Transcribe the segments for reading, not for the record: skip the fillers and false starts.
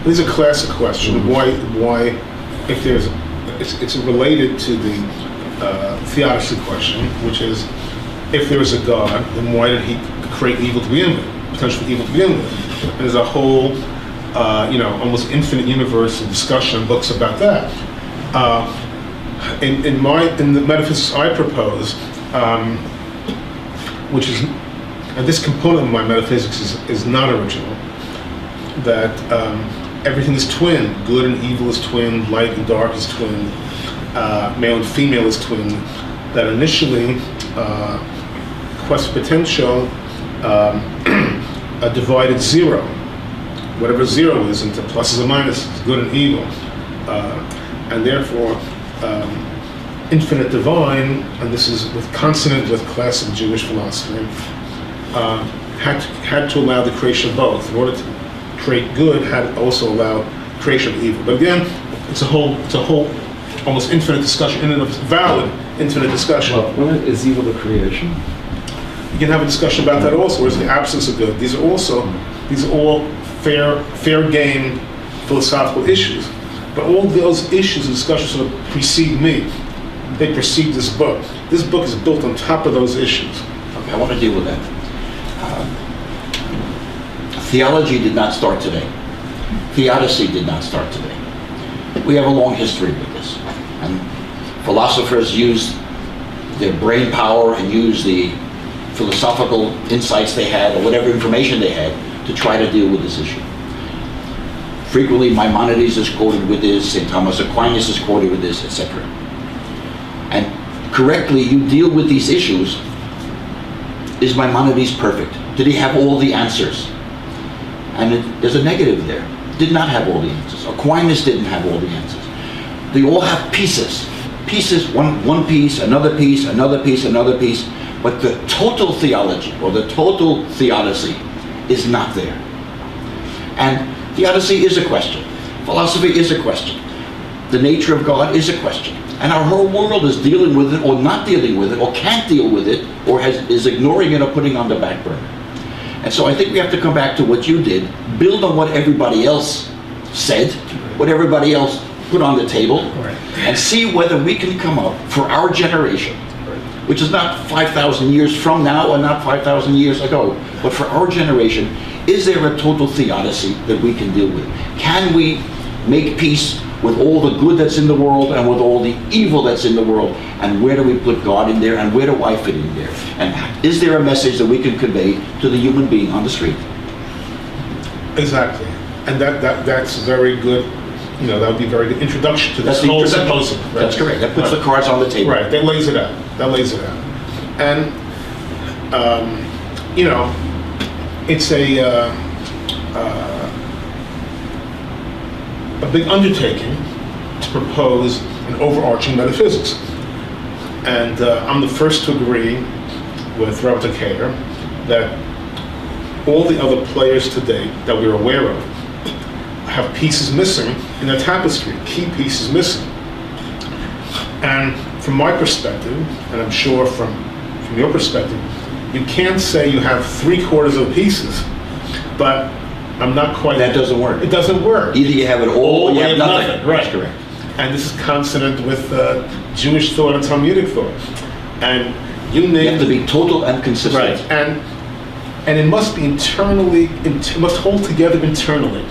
This is a classic question. Why, if there's, it's related to the theodicy question, which is, if there is a God, then why did he create evil to begin with, potential evil to begin with? And there's a whole, almost infinite universe of discussion and books about that. In the metaphysics I propose, which is, and this component of my metaphysics is not original, that everything is twinned. Good and evil is twinned, light and dark is twinned, male and female is twinned. That initially, quest potential, a divided zero, whatever zero is, into pluses and minuses, good and evil, and therefore infinite divine, and this is consonant with classic Jewish philosophy, had to allow the creation of both. In order to create good, had also allowed creation of evil. But again, it's a whole almost infinite discussion, in and of valid infinite discussion. Well, is evil the creation? You can have a discussion about that also. Where's the absence of good? These are all fair game philosophical issues. But all those issues and discussions sort of precede me. They precede this book. This book is built on top of those issues. Okay, I want to deal with that. Theology did not start today. Theodicy did not start today. We have a long history with this. And philosophers used their brain power and used the philosophical insights they had, or whatever information they had, to try to deal with this issue. Frequently, Maimonides is quoted with this, St. Thomas Aquinas is quoted with this, etc. And correctly, you deal with these issues. Is Maimonides perfect? Did he have all the answers? And there's a negative there. Did not have all the answers. Aquinas didn't have all the answers. They all have pieces. Pieces, one piece, another piece, another piece, another piece. But the total theology, or the total theodicy, is not there. And theodicy is a question. Philosophy is a question. The nature of God is a question. And our whole world is dealing with it, or not dealing with it, or can't deal with it, or is ignoring it or putting it on the back burner. And so I think we have to come back to what you did, build on what everybody else said, what everybody else put on the table, and see whether we can come up for our generation, which is not 5,000 years from now or not 5,000 years ago, but for our generation, is there a total theodicy that we can deal with? Can we make peace with all the good that's in the world and with all the evil that's in the world? And where do we put God in there, and where do I fit in there? And is there a message that we can convey to the human being on the street? Exactly. And that's very good. That would be a very good introduction to this whole symposium. Right? That's correct. That puts the cards on the table. Right. That lays it out. And it's a big undertaking to propose an overarching metaphysics. And I'm the first to agree with Rabbi Tokayer that all the other players today that we're aware of have pieces missing in the tapestry, key pieces missing. And from my perspective, and I'm sure from your perspective, you can't say you have 3/4 of the pieces, but I'm not quite... That doesn't work. It doesn't work. Either you have it all or you have nothing. Right. That's correct. And this is consonant with Jewish thought and Talmudic thought. And you have to be total and consistent. Right. And it must be it must hold together internally.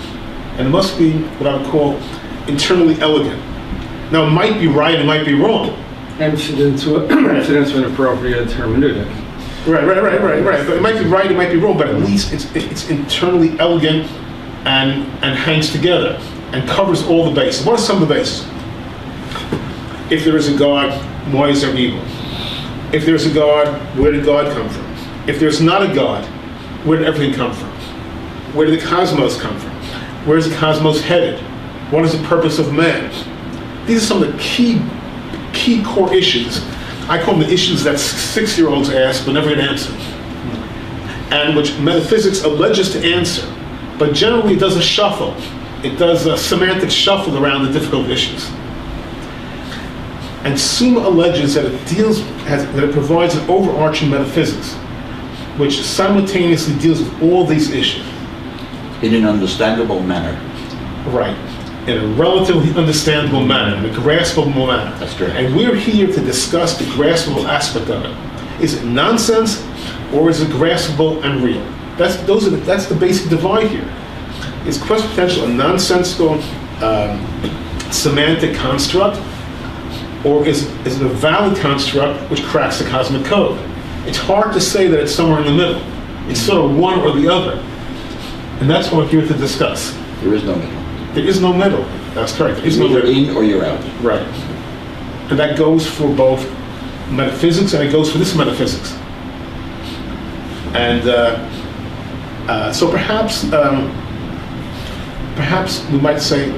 And it must be what I would call internally elegant. Now, it might be right, it might be wrong. And fit into an appropriate hermeneutic. Right. But it might be right, it might be wrong, but at least it's internally elegant and hangs together and covers all the bases. What are some of the bases? If there is a God, why is there evil? If there's a God, where did God come from? If there's not a God, where did everything come from? Where did the cosmos come from? Where is the cosmos headed? What is the purpose of man? These are some of the key core issues. I call them the issues that 6-year-olds ask but never get answered. And which metaphysics alleges to answer. But generally it does a shuffle. It does a semantic shuffle around the difficult issues. And Summa alleges that it provides an overarching metaphysics, which simultaneously deals with all these issues. In an understandable manner. Right. In a relatively understandable manner, in a graspable manner. That's correct. And we're here to discuss the graspable aspect of it. Is it nonsense, or is it graspable and real? That's the basic divide here. Is quest potential a nonsensical semantic construct, or is it a valid construct which cracks the cosmic code? It's hard to say that it's somewhere in the middle. It's sort of one or the other. And that's what we're here to discuss. There is no middle. There is no middle. That's correct. There is no You're middle. in or you're out. Right. And that goes for both metaphysics and it goes for this metaphysics. And so perhaps we might say,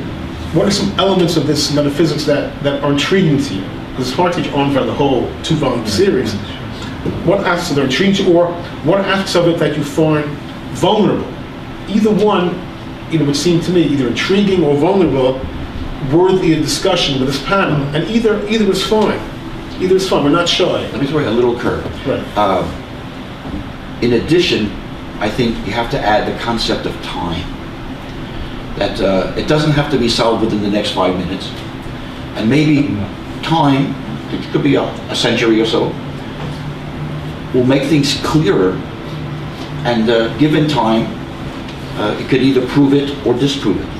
what are some elements of this metaphysics that are intriguing to you? Because it's hard to get on for the whole 2-volume series. What aspects are intriguing to you, or what aspects of it that you find vulnerable? Either one, would seem to me either intriguing or vulnerable, worthy of discussion with this panel. And either is fine. Either is fine. We're not shy. Let me throw you a little curve. Right. In addition, I think you have to add the concept of time. That it doesn't have to be solved within the next 5 minutes. And maybe time, it could be a century or so, will make things clearer. And given time, it could either prove it or disprove it.